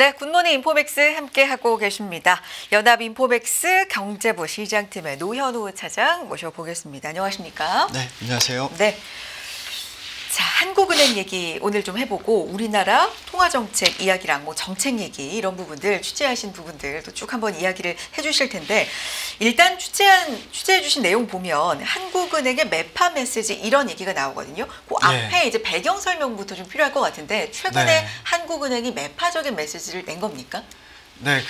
네, 굿모닝 인포맥스 함께하고 계십니다. 연합인포맥스 경제부 시장팀의 노현우 차장 모셔보겠습니다. 안녕하십니까? 네, 안녕하세요. 네. 자, 한국은행 얘기 오늘 좀 해보고 우리나라 통화정책 이야기랑 뭐 정책 얘기 이런 부분들 취재하신 부분들도 쭉 한번 이야기를 해주실 텐데 일단 취재해주신 내용 보면 한국은행의 매파 메시지 이런 얘기가 나오거든요. 그 앞에 이제 배경 설명부터 좀 필요할 것 같은데 최근에 한국은행이 매파적인 메시지를 낸 겁니까? 네,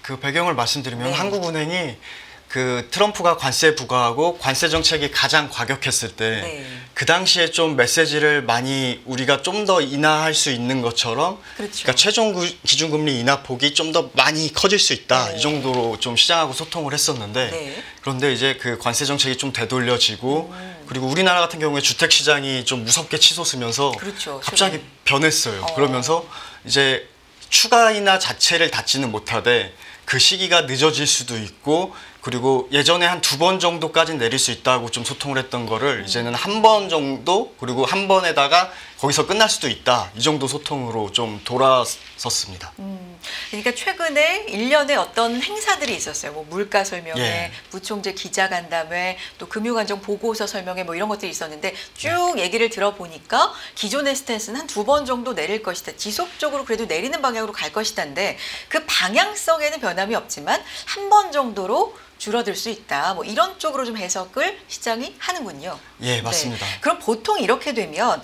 그 배경을 말씀드리면 한국은행이 그 트럼프가 관세 부과하고 관세 정책이 가장 과격했을 때 그 당시에 좀 메시지를 많이 우리가 좀 더 인하할 수 있는 것처럼 그러니까 최종 기준금리 인하 폭이 좀 더 많이 커질 수 있다 이 정도로 좀 시장하고 소통을 했었는데 그런데 이제 그 관세 정책이 좀 되돌려지고 그리고 우리나라 같은 경우에 주택 시장이 좀 무섭게 치솟으면서 갑자기 변했어요. 그러면서 이제 추가 인하 자체를 닫지는 못하되 그 시기가 늦어질 수도 있고 그리고 예전에 한 2번 정도까지 내릴 수 있다고 좀 소통을 했던 거를 이제는 한 번 정도 그리고 한 번에다가 거기서 끝날 수도 있다 이 정도 소통으로 좀 돌아섰습니다. 그러니까 최근에 일련의 어떤 행사들이 있었어요. 뭐 물가 설명회, 부총재 기자간담회, 또 금융안정 보고서 설명회 뭐 이런 것들이 있었는데 쭉 얘기를 들어보니까 기존의 스탠스는 한 2번 정도 내릴 것이다. 지속적으로 그래도 내리는 방향으로 갈 것이다인데 그 방향성에는 변함이 없지만 한 번 정도로 줄어들 수 있다. 뭐 이런 쪽으로 좀 해석을 시장이 하는군요. 예, 맞습니다. 그럼 보통 이렇게 되면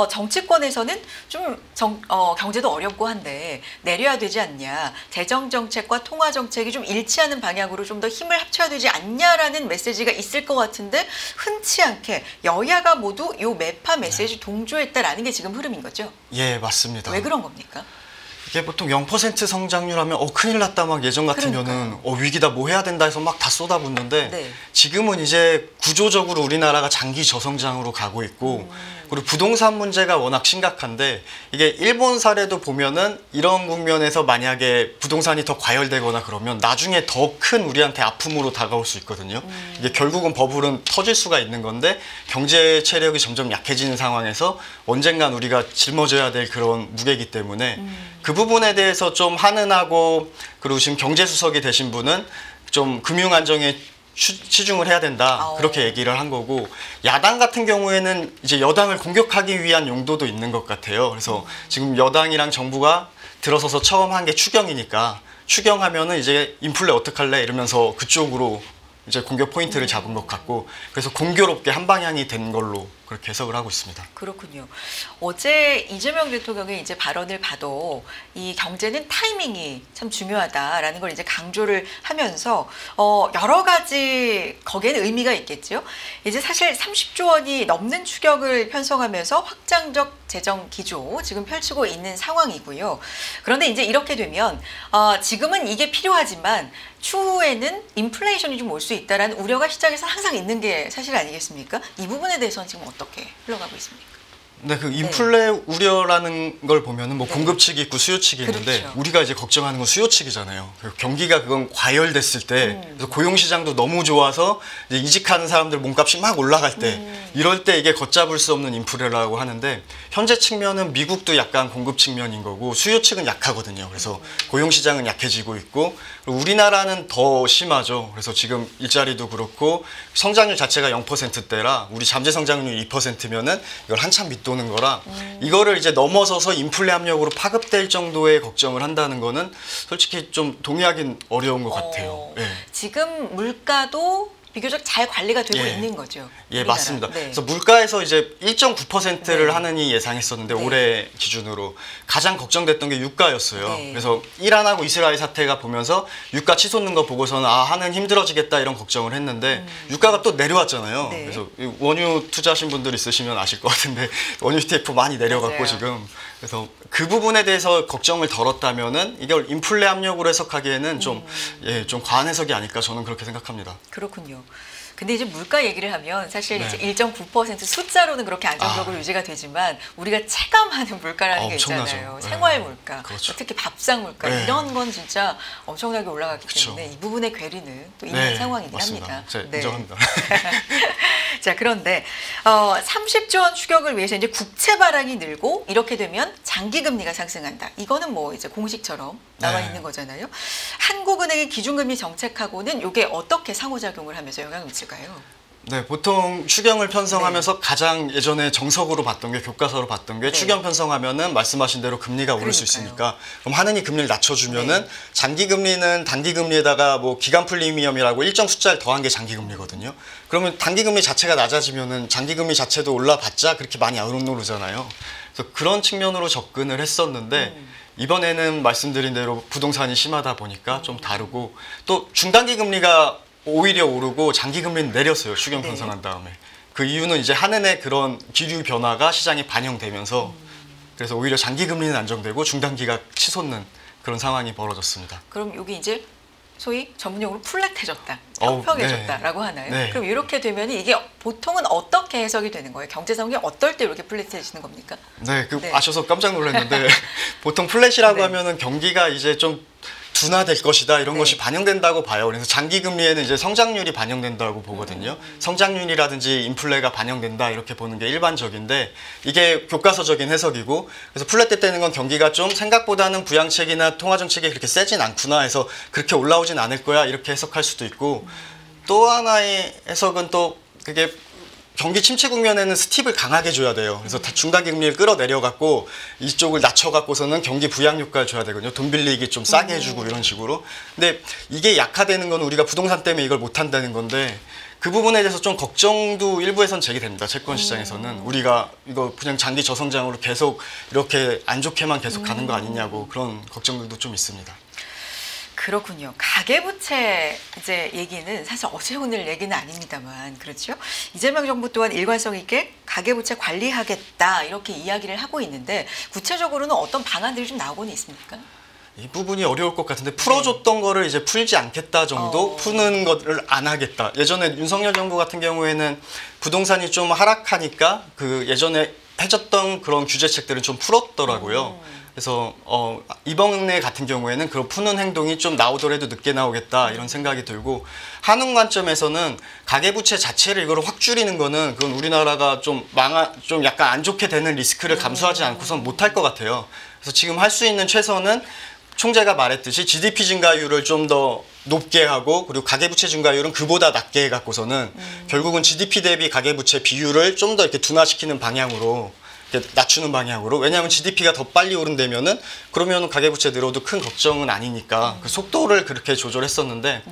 정치권에서는 좀 경제도 어렵고 한데 내려야 되지 않냐. 재정 정책과 통화 정책이 좀 일치하는 방향으로 좀 더 힘을 합쳐야 되지 않냐라는 메시지가 있을 것 같은데 흔치 않게 여야가 모두 요 매파 메시지 동조했다라는 게 지금 흐름인 거죠? 예, 맞습니다. 왜 그런 겁니까? 이게 보통 0% 성장률 하면 큰일 났다 막 예전 같으면은 위기다 뭐 해야 된다 해서 막 다 쏟아붓는데 지금은 이제 구조적으로 우리나라가 장기 저성장으로 가고 있고 그리고 부동산 문제가 워낙 심각한데 이게 일본 사례도 보면은 이런 국면에서 만약에 부동산이 더 과열되거나 그러면 나중에 더 큰 우리한테 아픔으로 다가올 수 있거든요. 이게 결국은 버블은 터질 수가 있는 건데 경제 체력이 점점 약해지는 상황에서 언젠간 우리가 짊어져야 될 그런 무게이기 때문에 그 부분에 대해서 좀 한은하고 그리고 지금 경제수석이 되신 분은 좀 금융 안정에 치중을 해야 된다 그렇게 얘기를 한 거고 야당 같은 경우에는 이제 여당을 공격하기 위한 용도도 있는 것 같아요. 그래서 지금 여당이랑 정부가 들어서서 처음 한 게 추경이니까 추경하면은 이제 인플레 어떡할래 이러면서 그쪽으로 이제 공격 포인트를 잡은 것 같고 그래서 공교롭게 한 방향이 된 걸로 그렇게 해석을 하고 있습니다. 그렇군요. 어제 이재명 대통령의 이제 발언을 봐도 이 경제는 타이밍이 참 중요하다라는 걸 이제 강조를 하면서 여러 가지 거기에는 의미가 있겠죠. 이제 사실 30조 원이 넘는 추경을 편성하면서 확장적 재정 기조 지금 펼치고 있는 상황이고요. 그런데 이제 이렇게 되면 지금은 이게 필요하지만 추후에는 인플레이션이 좀 올 수 있다라는 우려가 시장에서 항상 있는 게 사실 아니겠습니까? 이 부분에 대해서는 지금 어떻게 흘러가고 있습니까? 네, 그 인플레 우려라는 걸 보면은 뭐 공급 측이 있고 수요 측이 있는데 우리가 이제 걱정하는 건 수요 측이잖아요. 경기가 그건 과열됐을 때 그래서 고용 시장도 너무 좋아서 이제 이직하는 사람들 몸값이 막 올라갈 때 이럴 때 이게 걷잡을 수 없는 인플레라고 하는데 현재 측면은 미국도 약간 공급 측면인 거고 수요 측은 약하거든요. 그래서 고용 시장은 약해지고 있고 그리고 우리나라는 더 심하죠. 그래서 지금 일자리도 그렇고 성장률 자체가 0%대라 우리 잠재 성장률 2%면은 이걸 한참 밑도는 거라 이거를 이제 넘어서서 인플레 압력으로 파급될 정도의 걱정을 한다는 거는 솔직히 좀 동의하긴 어려운 것 같아요. 지금 물가도 비교적 잘 관리가 되고 있는 거죠. 예, 맞습니다. 그래서 물가에서 이제 1.9%를 하느니 예상했었는데 올해 기준으로 가장 걱정됐던 게 유가였어요. 그래서 이란하고 이스라엘 사태가 보면서 유가 치솟는 거 보고서는 하는 힘들어지겠다 이런 걱정을 했는데 유가가 또 내려왔잖아요. 그래서 원유 투자하신 분들 있으시면 아실 것 같은데 원유 ETF 많이 내려갔고 지금 그래서 그 부분에 대해서 걱정을 덜었다면은 이걸 인플레 압력으로 해석하기에는 좀 과한 해석이 아닐까 저는 그렇게 생각합니다. 그렇군요. 근데 이제 물가 얘기를 하면 사실 이제 1.9% 숫자로는 그렇게 안정적으로 유지가 되지만 우리가 체감하는 물가라는 게 있잖아요. 생활 물가, 특히 밥상 물가 이런 건 진짜 엄청나게 올라갔기 때문에 이 부분의 괴리는 또 있는 상황이긴 합니다. 인정합니다. 자, 그런데 30조 원 추격을 위해서 이제 국채 발행이 늘고 이렇게 되면 장기 금리가 상승한다. 이거는 뭐 이제 공식처럼 나와 있는 거잖아요. 한국은행의 기준금리 정책하고는 이게 어떻게 상호작용을 하면서 영향을 미칠까요? 네, 보통 추경을 편성하면서 가장 예전에 정석으로 봤던 게 교과서로 봤던 게 추경 편성하면은 말씀하신 대로 금리가 오를 수 있으니까 그럼 하느니 금리를 낮춰주면은 장기 금리는 단기 금리에다가 뭐 기간 프리미엄이라고 일정 숫자를 더한 게 장기 금리거든요. 그러면 단기 금리 자체가 낮아지면은 장기 금리 자체도 올라봤자 그렇게 많이 안 오르잖아요. 그래서 그런 측면으로 접근을 했었는데 이번에는 말씀드린 대로 부동산이 심하다 보니까 좀 다르고 또 중단기 금리가 오히려 오르고 장기 금리는 내렸어요. 추경 편성한 다음에. 그 이유는 이제 한은의 그런 기류 변화가 시장에 반영되면서 그래서 오히려 장기 금리는 안정되고 중단기가 치솟는 그런 상황이 벌어졌습니다. 그럼 여기 이제 소위 전문용어로 플랫해졌다, 평평해졌다라고 하나요? 네. 그럼 이렇게 되면 이게 보통은 어떻게 해석이 되는 거예요? 경제성이 어떨 때 이렇게 플랫해지는 겁니까? 네, 아셔서 깜짝 놀랐는데 보통 플랫이라고 하면은 경기가 이제 좀 둔화될 것이다 이런 것이 반영된다고 봐요. 그래서 장기 금리에는 이제 성장률이 반영된다고 보거든요. 성장률이라든지 인플레가 반영된다 이렇게 보는 게 일반적인데 이게 교과서적인 해석이고 그래서 플랫 때는 건 경기가 좀 생각보다는 부양책이나 통화정책이 그렇게 세진 않구나 해서 그렇게 올라오진 않을 거야 이렇게 해석할 수도 있고 또 하나의 해석은 또 그게 경기 침체 국면에는 스팁을 강하게 줘야 돼요. 그래서 중단기 금리를 끌어내려갖고 이쪽을 낮춰갖고서는 경기 부양 효과를 줘야 되거든요. 돈 빌리기 좀 싸게 해주고 이런 식으로. 근데 이게 약화되는 건 우리가 부동산 때문에 이걸 못한다는 건데 그 부분에 대해서 좀 걱정도 일부에선 제기됩니다. 채권 시장에서는 우리가 이거 그냥 장기 저성장으로 계속 이렇게 안 좋게만 계속 가는 거 아니냐고 그런 걱정들도 좀 있습니다. 그렇군요. 가계부채 이제 얘기는 사실 어제 오늘 얘기는 아닙니다만 그렇죠. 이재명 정부 또한 일관성 있게 가계부채 관리하겠다 이렇게 이야기를 하고 있는데 구체적으로는 어떤 방안들이 좀 나오고는 있습니까? 이 부분이 어려울 것 같은데 풀어줬던 거를 이제 풀지 않겠다 정도 푸는 거를 안 하겠다. 예전에 윤석열 정부 같은 경우에는 부동산이 좀 하락하니까 그 예전에 해줬던 그런 규제책들은 좀 풀었더라고요. 그래서 이번에 같은 경우에는 그런 푸는 행동이 좀 나오더라도 늦게 나오겠다 이런 생각이 들고 한국 관점에서는 가계부채 자체를 이걸 확 줄이는 거는 그건 우리나라가 좀 약간 안 좋게 되는 리스크를 감수하지 않고선 못할 것 같아요. 그래서 지금 할 수 있는 최선은 총재가 말했듯이 GDP 증가율을 좀 더 높게 하고 그리고 가계부채 증가율은 그보다 낮게 해갖고서는 결국은 GDP 대비 가계부채 비율을 좀 더 이렇게 둔화시키는 방향으로 낮추는 방향으로. 왜냐하면 GDP가 더 빨리 오른다면은 그러면 가계부채 늘어도 큰 걱정은 아니니까 그 속도를 그렇게 조절했었는데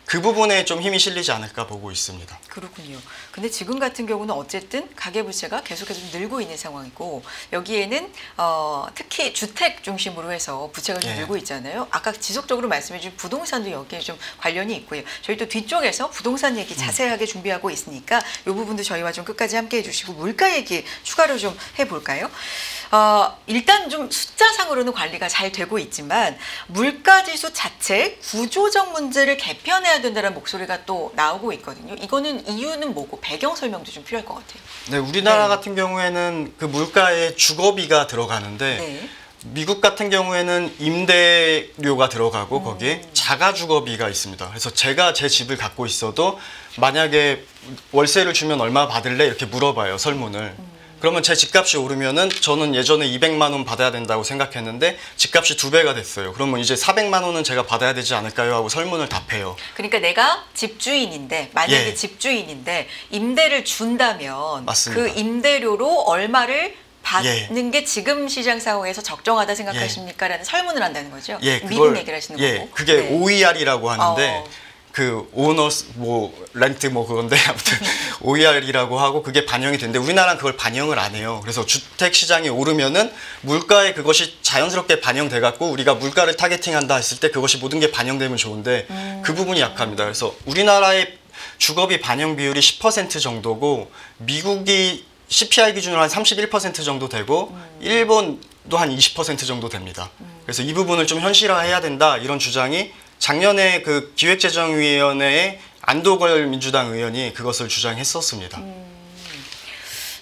그 부분에 좀 힘이 실리지 않을까 보고 있습니다. 그렇군요. 근데 지금 같은 경우는 어쨌든 가계부채가 계속해서 늘고 있는 상황이고 여기에는 특히 주택 중심으로 해서 부채가 좀 늘고 있잖아요. 아까 지속적으로 말씀해 주신 부동산도 여기에 좀 관련이 있고요. 저희 또 뒤쪽에서 부동산 얘기 자세하게 준비하고 있으니까 이 부분도 저희와 좀 끝까지 함께 해주시고 물가 얘기 추가로 좀 해볼까요? 일단 좀 숫자상으로는 관리가 잘 되고 있지만 물가지수 자체 구조적 문제를 개편해야 된다는 목소리가 또 나오고 있거든요. 이거는 이유는 뭐고 배경 설명도 좀 필요할 것 같아요. 네, 우리나라 같은 경우에는 그 물가에 주거비가 들어가는데 미국 같은 경우에는 임대료가 들어가고 거기에 자가주거비가 있습니다. 그래서 제가 제 집을 갖고 있어도 만약에 월세를 주면 얼마 받을래? 이렇게 물어봐요, 설문을. 그러면 제 집값이 오르면은 저는 예전에 200만 원 받아야 된다고 생각했는데 집값이 2배가 됐어요. 그러면 이제 400만 원은 제가 받아야 되지 않을까요? 하고 설문을 답해요. 그러니까 내가 집주인인데 만약에 집주인인데 임대를 준다면 맞습니다. 그 임대료로 얼마를 받는 게 지금 시장 상황에서 적정하다 생각하십니까? 라는 설문을 한다는 거죠. 미국 얘기를 하시는 거고. 그게 OER이라고 하는데 그 오너스 뭐 렌트 뭐 그건데 아무튼 OER이라고 하고 그게 반영이 되는데 우리나라는 그걸 반영을 안 해요. 그래서 주택 시장이 오르면은 물가에 그것이 자연스럽게 반영돼 갖고 우리가 물가를 타겟팅한다 했을 때 그것이 모든 게 반영되면 좋은데 그 부분이 약합니다. 그래서 우리나라의 주거비 반영 비율이 10% 정도고 미국이 CPI 기준으로 한 31% 정도 되고 일본도 한 20% 정도 됩니다. 그래서 이 부분을 좀 현실화해야 된다 이런 주장이 작년에 그 기획재정위원회의 안도걸 민주당 의원이 그것을 주장했었습니다.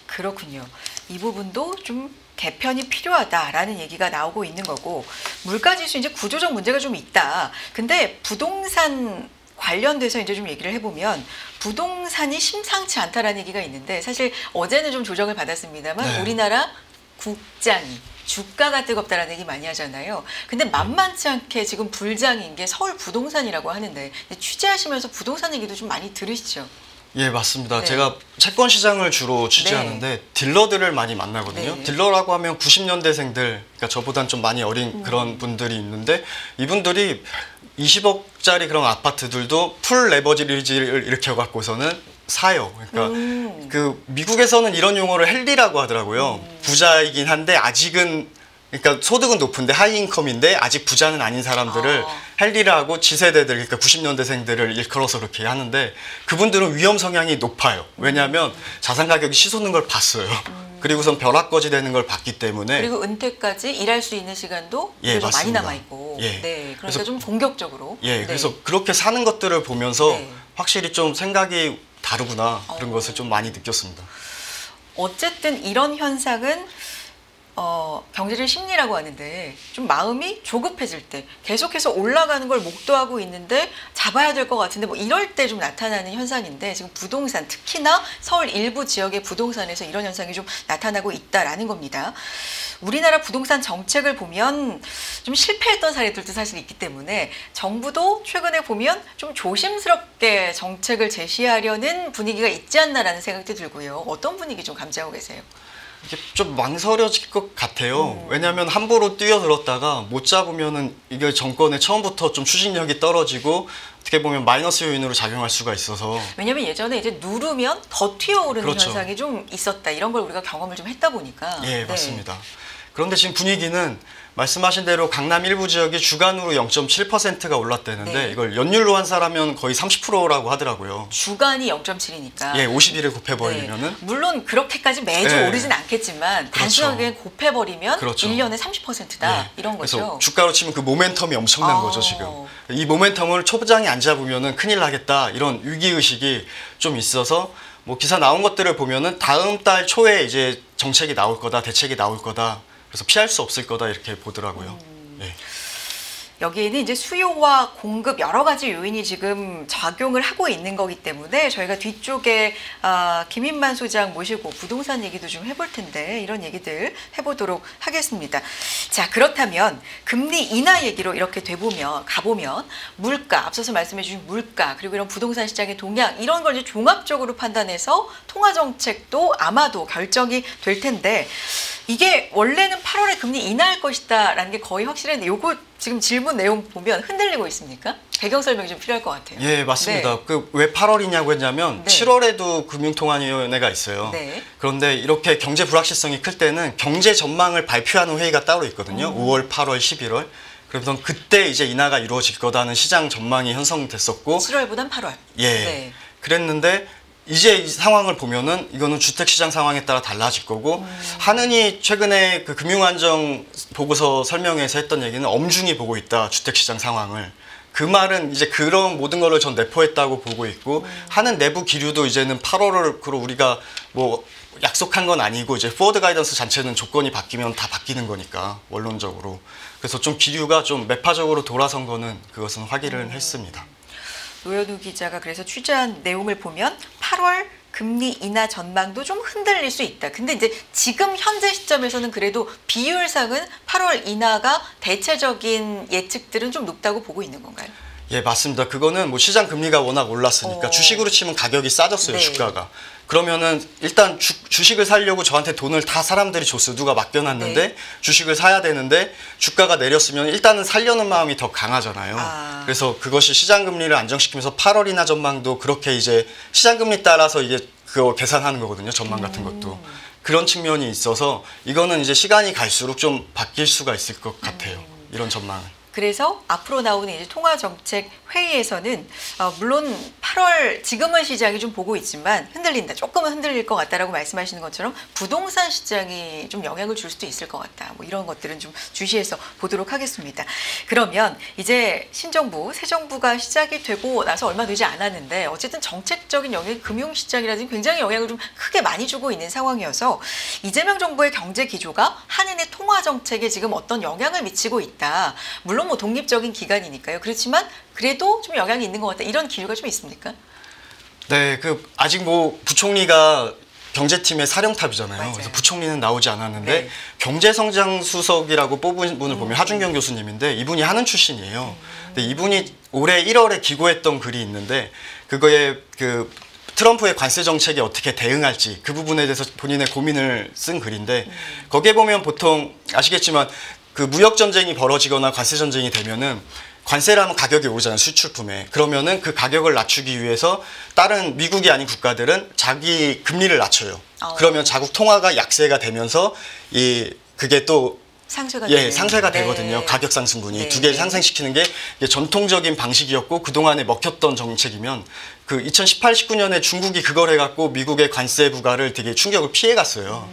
그렇군요. 이 부분도 좀 개편이 필요하다라는 얘기가 나오고 있는 거고 물가지수 이제 구조적 문제가 좀 있다. 근데 부동산 관련돼서 이제 좀 얘기를 해보면 부동산이 심상치 않다라는 얘기가 있는데 사실 어제는 좀 조정을 받았습니다만 네. 우리나라 국장이 주가가 뜨겁다라는 얘기 많이 하잖아요. 근데 만만치 않게 지금 불장인 게 서울 부동산이라고 하는데 취재하시면서 부동산 얘기도 좀 많이 들으시죠? 예, 맞습니다. 네. 제가 채권 시장을 주로 취재하는데 네. 딜러들을 많이 만나거든요. 네. 딜러라고 하면 90년대생들, 그러니까 저보단 좀 많이 어린 그런 분들이 있는데 이분들이 20억짜리 그런 아파트들도 풀 레버리지를 일으켜 갖고서는 사요. 그러니까 그 미국에서는 이런 용어를 헬리라고 하더라고요. 부자이긴 한데 아직은 그러니까 소득은 높은데 하이인컴인데 아직 부자는 아닌 사람들을 헬리라고 지세대들 그러니까 90년대생들을 일컬어서 그렇게 하는데 그분들은 위험 성향이 높아요. 왜냐하면 자산 가격이 치솟는 걸 봤어요. 그리고선 벼락거지 되는 걸 봤기 때문에 그리고 은퇴까지 일할 수 있는 시간도 예, 많이 남아 있고 예. 네, 그러니까 그래서, 좀 공격적으로 예, 네. 그래서 그렇게 사는 것들을 보면서 네. 확실히 좀 생각이 다르구나 그런 것을 좀 많이 느꼈습니다. 어쨌든 이런 현상은 경제적 심리라고 하는데 좀 마음이 조급해질 때 계속해서 올라가는 걸 목도하고 있는데 잡아야 될 것 같은데 뭐 이럴 때 좀 나타나는 현상인데 지금 부동산 특히나 서울 일부 지역의 부동산에서 이런 현상이 좀 나타나고 있다라는 겁니다. 우리나라 부동산 정책을 보면 좀 실패했던 사례들도 사실 있기 때문에 정부도 최근에 보면 좀 조심스럽게 정책을 제시하려는 분위기가 있지 않나라는 생각도 들고요. 어떤 분위기 좀 감지하고 계세요? 이게 좀 망설여질 것 같아요. 왜냐하면 함부로 뛰어들었다가 못 잡으면은 이게 정권의 처음부터 좀 추진력이 떨어지고 어떻게 보면 마이너스 요인으로 작용할 수가 있어서. 왜냐하면 예전에 이제 누르면 더 튀어오르는 그렇죠. 현상이 좀 있었다. 이런 걸 우리가 경험을 좀 했다 보니까. 예, 맞습니다. 그런데 지금 분위기는 말씀하신 대로 강남 일부 지역이 주간으로 0.7%가 올랐다는데 네. 이걸 연율로 환산하면 거의 30%라고 하더라고요. 주간이 0.7이니까. 예, 50일을 곱해버리면은. 네. 물론 그렇게까지 매주 네. 오르진 않겠지만 그렇죠. 단순하게 곱해버리면 그렇죠. 1년에 30%다. 네. 이런 거죠. 그래서 주가로 치면 그 모멘텀이 엄청난 거죠, 지금. 이 모멘텀을 초부장이 안 잡으면은 큰일 나겠다. 이런 위기의식이 좀 있어서 뭐 기사 나온 것들을 보면은 다음 달 초에 이제 정책이 나올 거다, 대책이 나올 거다. 그래서 피할 수 없을 거다 이렇게 보더라고요. 네. 여기에는 이제 수요와 공급 여러 가지 요인이 지금 작용을 하고 있는 거기 때문에 저희가 뒤쪽에 김인만 소장 모시고 부동산 얘기도 좀 해볼 텐데 이런 얘기들 해보도록 하겠습니다. 자, 그렇다면 금리 인하 얘기로 이렇게 가보면 물가, 앞서서 말씀해 주신 물가 그리고 이런 부동산 시장의 동향 이런 걸 이제 종합적으로 판단해서 통화정책도 아마도 결정이 될 텐데 이게 원래는 8월에 금리 인하할 것이다라는 게 거의 확실한데 요거 지금 질문 내용 보면 흔들리고 있습니까? 배경 설명이 좀 필요할 것 같아요. 예, 맞습니다. 네. 그 왜 8월이냐고 했냐면 네. 7월에도 금융통화위원회가 있어요. 네. 그런데 이렇게 경제 불확실성이 클 때는 경제 전망을 발표하는 회의가 따로 있거든요. 5월, 8월, 11월. 그래서 그때 이제 인하가 이루어질 거다는 시장 전망이 형성됐었고 7월보단 8월. 예. 네. 그랬는데 이제 이 상황을 보면은 이거는 주택시장 상황에 따라 달라질 거고 한은이 최근에 그 금융안정 보고서 설명회에서 했던 얘기는 엄중히 보고 있다 주택시장 상황을 그 말은 이제 그런 모든 거를 전 내포했다고 보고 있고 한은 내부 기류도 이제는 8월을 우리가 뭐 약속한 건 아니고 이제 포워드 가이던스 자체는 조건이 바뀌면 다 바뀌는 거니까 원론적으로 그래서 좀 기류가 좀 매파적으로 돌아선 거는 그것은 확인을 했습니다. 노현우 기자가 그래서 취재한 내용을 보면 8월 금리 인하 전망도 좀 흔들릴 수 있다. 근데 이제 지금 현재 시점에서는 그래도 비율상은 8월 인하가 대체적인 예측들은 좀 높다고 보고 있는 건가요? 예, 맞습니다. 그거는 뭐 시장 금리가 워낙 올랐으니까 주식으로 치면 가격이 싸졌어요, 네. 주가가. 그러면은 일단 주식을 사려고 저한테 돈을 다 사람들이 줬어요. 누가 맡겨놨는데 네. 주식을 사야 되는데 주가가 내렸으면 일단은 살려는 마음이 더 강하잖아요. 그래서 그것이 시장 금리를 안정시키면서 8월 인하 전망도 그렇게 이제 시장 금리 따라서 이게 그거 계산하는 거거든요. 전망 같은 것도. 그런 측면이 있어서 이거는 이제 시간이 갈수록 좀 바뀔 수가 있을 것 같아요. 이런 전망은. 그래서 앞으로 나오는 이제 통화정책 회의에서는 물론 8월 지금은 시장이 좀 보고 있지만 흔들린다. 조금은 흔들릴 것 같다라고 말씀하시는 것처럼 부동산 시장이 좀 영향을 줄 수도 있을 것 같다. 뭐 이런 것들은 좀 주시해서 보도록 하겠습니다. 그러면 이제 신정부, 새 정부가 시작이 되고 나서 얼마 되지 않았는데 어쨌든 정책적인 영향이 금융시장이라든지 굉장히 영향을 좀 크게 많이 주고 있는 상황이어서 이재명 정부의 경제 기조가 한은의 통화정책에 지금 어떤 영향을 미치고 있다. 물론 물론 뭐 독립적인 기관이니까요. 그렇지만 그래도 좀 영향이 있는 것 같다. 이런 기류가 좀 있습니까? 네, 아직 뭐 부총리가 경제팀의 사령탑이잖아요. 맞아요. 그래서 부총리는 나오지 않았는데 네. 경제성장수석이라고 뽑은 분을 보면 하준경 교수님인데 이분이 한은 출신이에요. 근데 이분이 올해 1월에 기고했던 글이 있는데 그거에 트럼프의 관세 정책에 어떻게 대응할지 그 부분에 대해서 본인의 고민을 쓴 글인데 거기에 보면 보통 아시겠지만 그 무역 전쟁이 벌어지거나 관세 전쟁이 되면은 관세를 하면 가격이 오르잖아요, 수출품에. 그러면은 그 가격을 낮추기 위해서 다른 미국이 아닌 국가들은 자기 금리를 낮춰요. 그러면 자국 통화가 약세가 되면서 그게 또 상쇄가 상쇄가 되거든요. 가격 상승분이 네. 두 개를 상승시키는 게 이게 전통적인 방식이었고 그동안에 먹혔던 정책이면 그 2018, 19년에 중국이 그걸 해갖고 미국의 관세 부과를 되게 충격을 피해갔어요.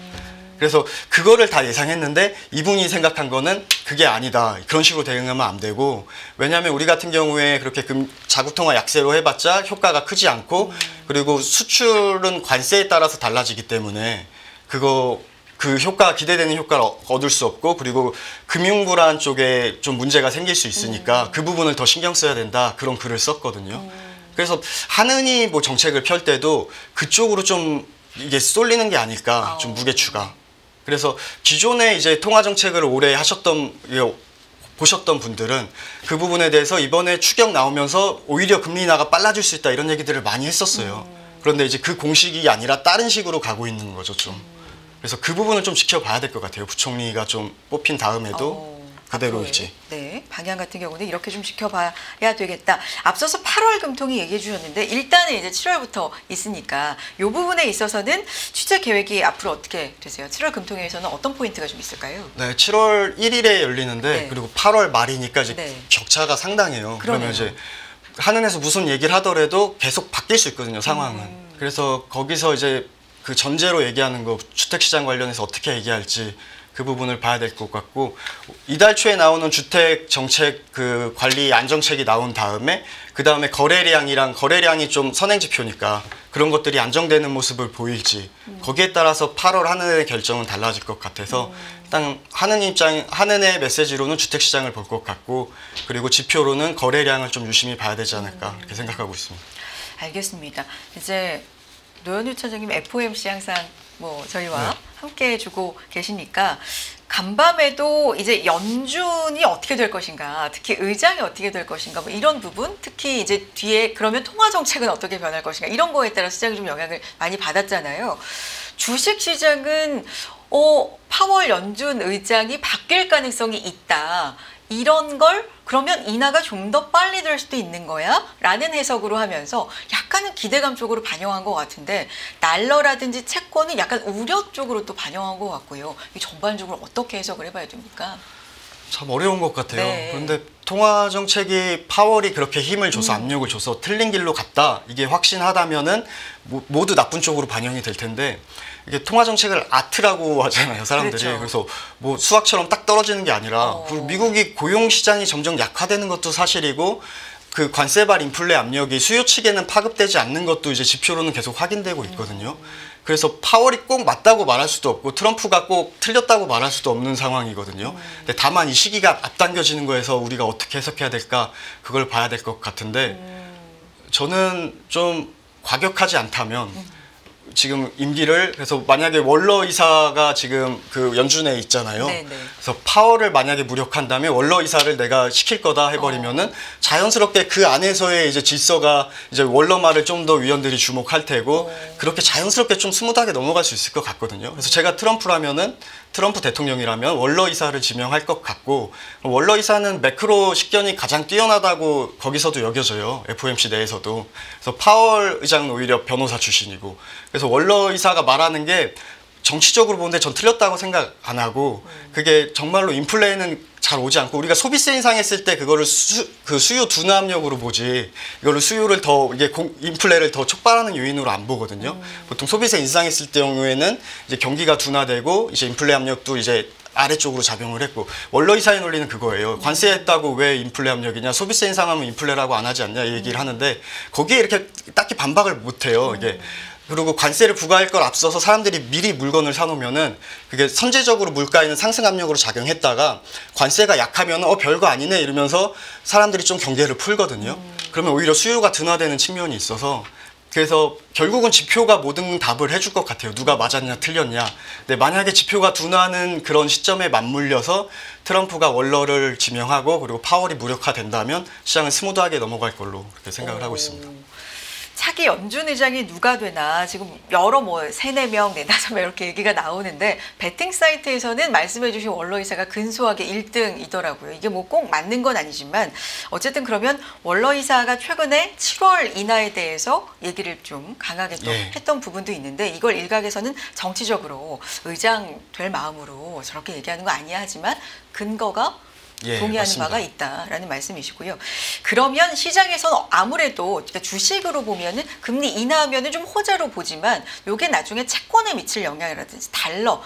그래서 그거를 다 예상했는데 이분이 생각한 거는 그게 아니다. 그런 식으로 대응하면 안 되고 왜냐하면 우리 같은 경우에 그렇게 자국 통화 약세로 해봤자 효과가 크지 않고 그리고 수출은 관세에 따라서 달라지기 때문에 그 효과 기대되는 효과를 얻을 수 없고 그리고 금융불안 쪽에 좀 문제가 생길 수 있으니까 그 부분을 더 신경 써야 된다 그런 글을 썼거든요. 그래서 하느니 뭐 정책을 펼 때도 그쪽으로 좀 이게 쏠리는 게 아닐까 좀 무게추가. 그래서 기존에 이제 통화 정책을 오래 보셨던 분들은 그 부분에 대해서 이번에 추경 나오면서 오히려 금리 인하가 빨라질 수 있다 이런 얘기들을 많이 했었어요. 그런데 이제 그 공식이 아니라 다른 식으로 가고 있는 거죠 좀. 그래서 그 부분을 좀 지켜봐야 될 것 같아요. 부총리가 좀 뽑힌 다음에도 그대로일지. 네, 방향 같은 경우는 이렇게 좀 지켜봐야 되겠다. 앞서서 8월 금통위 얘기해 주셨는데 일단은 이제 7월부터 있으니까 이 부분에 있어서는 취재 계획이 앞으로 어떻게 되세요? 7월 금통위에서는 어떤 포인트가 좀 있을까요? 네, 7월 1일에 열리는데 네. 그리고 8월 말이니까 이제 네. 격차가 상당해요. 그러네요. 그러면 이제 하는에서 무슨 얘기를 하더라도 계속 바뀔 수 있거든요, 상황은. 그래서 거기서 이제 그 전제로 얘기하는 거 주택시장 관련해서 어떻게 얘기할지 그 부분을 봐야 될 것 같고 이달 초에 나오는 주택 정책 그 관리 안정책이 나온 다음에 그 다음에 거래량이 좀 선행 지표니까 그런 것들이 안정되는 모습을 보일지 거기에 따라서 8월 한은의 결정은 달라질 것 같아서 일단 한은의 메시지로는 주택시장을 볼 것 같고 그리고 지표로는 거래량을 좀 유심히 봐야 되지 않을까 이렇게 생각하고 있습니다. 알겠습니다. 이제 노현우 차장님 FOMC 항상 뭐 저희와 함께 해주고 계시니까 간밤에도 이제 연준이 어떻게 될 것인가, 특히 의장이 어떻게 될 것인가, 뭐 이런 부분, 특히 이제 뒤에 그러면 통화 정책은 어떻게 변할 것인가 이런 거에 따라 시장이 좀 영향을 많이 받았잖아요. 주식 시장은 파월 연준 의장이 바뀔 가능성이 있다. 이런 걸 그러면 인하가 좀 더 빨리 될 수도 있는 거야? 라는 해석으로 하면서 약간은 기대감 쪽으로 반영한 것 같은데 달러라든지 채권은 약간 우려 쪽으로 또 반영한 것 같고요. 이 전반적으로 어떻게 해석을 해봐야 됩니까? 참 어려운 것 같아요. 네. 그런데 통화 정책이 파월이 그렇게 힘을 줘서 압력을 줘서 틀린 길로 갔다. 이게 확신하다면은 모두 나쁜 쪽으로 반영이 될 텐데 이게 통화 정책을 아트라고 하잖아요, 사람들이. 그렇죠. 그래서 뭐 수학처럼 딱 떨어지는 게 아니라 그리고 미국이 고용 시장이 점점 약화되는 것도 사실이고 그 관세발 인플레 압력이 수요 측에는 파급되지 않는 것도 이제 지표로는 계속 확인되고 있거든요. 그래서 파월이 꼭 맞다고 말할 수도 없고 트럼프가 꼭 틀렸다고 말할 수도 없는 상황이거든요. 근데 다만 이 시기가 앞당겨지는 거에서 우리가 어떻게 해석해야 될까 그걸 봐야 될 것 같은데 저는 좀 과격하지 않다면 지금 임기를 그래서 만약에 월러 이사가 지금 그 연준에 있잖아요. 네네. 그래서 파월을 만약에 무력한다면 월러 이사를 내가 시킬 거다 해버리면은 자연스럽게 그 안에서의 이제 질서가 이제 월러 말을 좀 더 위원들이 주목할 테고 그렇게 자연스럽게 좀 스무드하게 넘어갈 수 있을 것 같거든요. 그래서 제가 트럼프 대통령이라면 월러 이사를 지명할 것 같고 월러 이사는 매크로 식견이 가장 뛰어나다고 거기서도 여겨져요. FOMC 내에서도. 그래서 파월 의장은 오히려 변호사 출신이고 그래서 월러 이사가 말하는 게 정치적으로 보는데 전 틀렸다고 생각 안 하고 그게 정말로 인플레는 잘 오지 않고 우리가 소비세 인상했을 때 그거를 그 수요 둔화 압력으로 보지 이거를 수요를 더 이게 인플레를 더 촉발하는 요인으로 안 보거든요. 보통 소비세 인상했을 경우에는 이제 경기가 둔화되고 이제 인플레 압력도 이제 아래쪽으로 작용을 했고 월러 이사의 논리는 그거예요. 관세했다고 왜 인플레 압력이냐 소비세 인상하면 인플레라고 안 하지 않냐 이 얘기를 하는데 거기에 이렇게 딱히 반박을 못 해요. 이게 그리고 관세를 부과할 걸 앞서서 사람들이 미리 물건을 사놓으면은 그게 선제적으로 물가에는 상승 압력으로 작용했다가 관세가 약하면 별거 아니네 이러면서 사람들이 좀 경계를 풀거든요. 그러면 오히려 수요가 둔화되는 측면이 있어서 그래서 결국은 지표가 모든 답을 해줄 것 같아요. 누가 맞았냐 틀렸냐. 근데 만약에 지표가 둔화하는 그런 시점에 맞물려서 트럼프가 월러를 지명하고 그리고 파월이 무력화된다면 시장은 스무드하게 넘어갈 걸로 그렇게 생각을 하고 있습니다. 차기 연준 의장이 누가 되나 지금 여러 3, 4명, 4, 5명 이렇게 얘기가 나오는데 베팅 사이트에서는 말씀해 주신 월러이사가 근소하게 1등이더라고요. 이게 꼭 맞는 건 아니지만 어쨌든 그러면 월러이사가 최근에 7월 인하에 대해서 얘기를 좀 강하게 또 했던 부분도 있는데 이걸 일각에서는 정치적으로 의장 될 마음으로 저렇게 얘기하는 거 아니야 하지만 근거가 동의하는 맞습니다. 바가 있다라는 말씀이시고요. 그러면 시장에서는 아무래도 주식으로 보면은 금리 인하하면은 좀 호재로 보지만 이게 나중에 채권에 미칠 영향이라든지 달러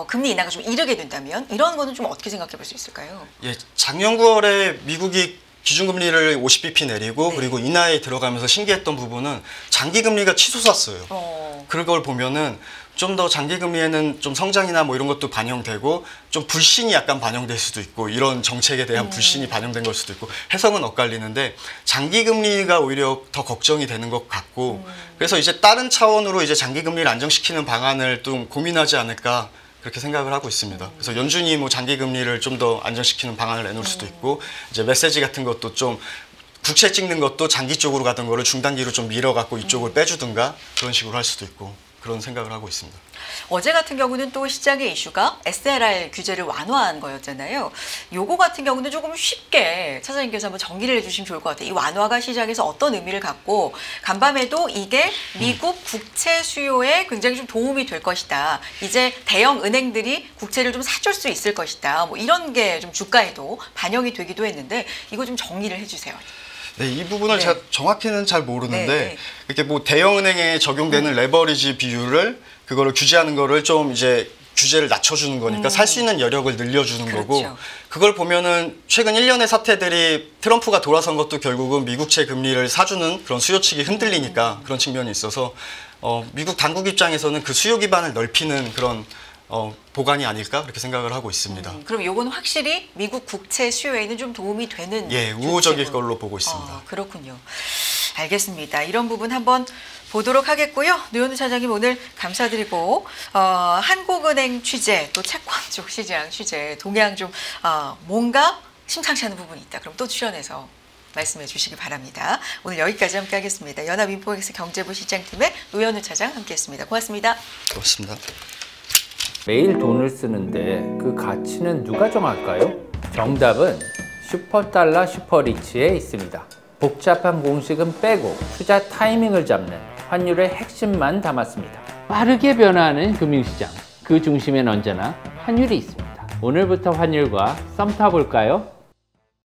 금리 인하가 좀 이르게 된다면 이런 거는 좀 어떻게 생각해 볼 수 있을까요? 작년 9월에 미국이 기준금리를 50bp 내리고 그리고 인하에 들어가면서 신기했던 부분은 장기금리가 치솟았어요. 그걸 보면은 좀 더 장기금리에는 좀 성장이나 이런 것도 반영되고 좀 불신이 약간 반영될 수도 있고 이런 정책에 대한 불신이 반영된 걸 수도 있고 해석은 엇갈리는데 장기금리가 오히려 더 걱정이 되는 것 같고 그래서 이제 다른 차원으로 이제 장기금리를 안정시키는 방안을 좀 고민하지 않을까 그렇게 생각을 하고 있습니다. 그래서 연준이 장기금리를 좀 더 안정시키는 방안을 내놓을 수도 있고 이제 메시지 같은 것도 좀 국채 찍는 것도 장기 쪽으로 가던 거를 중단기로 좀 밀어갖고 이쪽을 빼주든가 그런 식으로 할 수도 있고 그런 생각을 하고 있습니다. 어제 같은 경우는 또 시장의 이슈가 SLR 규제를 완화한 거였잖아요. 요거 같은 경우는 조금 쉽게 차장님께서 한번 정리를 해주시면 좋을 것 같아요. 이 완화가 시장에서 어떤 의미를 갖고 간밤에도 이게 미국 국채 수요에 굉장히 좀 도움이 될 것이다. 이제 대형 은행들이 국채를 좀 사줄 수 있을 것이다. 이런 게 좀 주가에도 반영이 되기도 했는데 이거 좀 정리를 해주세요. 이 부분을 제가 정확히는 잘 모르는데 이렇게 대형은행에 적용되는 레버리지 비율을 그거를 규제하는 거를 좀 이제 규제를 낮춰주는 거니까 살 수 있는 여력을 늘려주는 거고 그걸 보면은 최근 1년의 사태들이 트럼프가 돌아선 것도 결국은 미국채 금리를 사주는 그런 수요 측이 흔들리니까 그런 측면이 있어서 미국 당국 입장에서는 그 수요 기반을 넓히는 그런 보관이 아닐까 그렇게 생각을 하고 있습니다. 그럼 요건 확실히 미국 국채 수요에는 좀 도움이 되는 우호적일 걸로 보고 있습니다. 그렇군요. 알겠습니다. 이런 부분 한번 보도록 하겠고요. 노현우 차장님 오늘 감사드리고 한국은행 취재 또 채권 쪽 시장 취재 동향 좀 뭔가 심상치 않은 부분이 있다. 그럼 또 출연해서 말씀해 주시기 바랍니다. 오늘 여기까지 함께 하겠습니다. 연합인포엑스 경제부 시장팀의 노현우 차장 함께했습니다. 고맙습니다. 고맙습니다. 매일 돈을 쓰는데 그 가치는 누가 정할까요? 정답은 슈퍼달러 슈퍼리치에 있습니다. 복잡한 공식은 빼고 투자 타이밍을 잡는 환율의 핵심만 담았습니다. 빠르게 변화하는 금융시장, 그 중심엔 언제나 환율이 있습니다. 오늘부터 환율과 썸 타볼까요?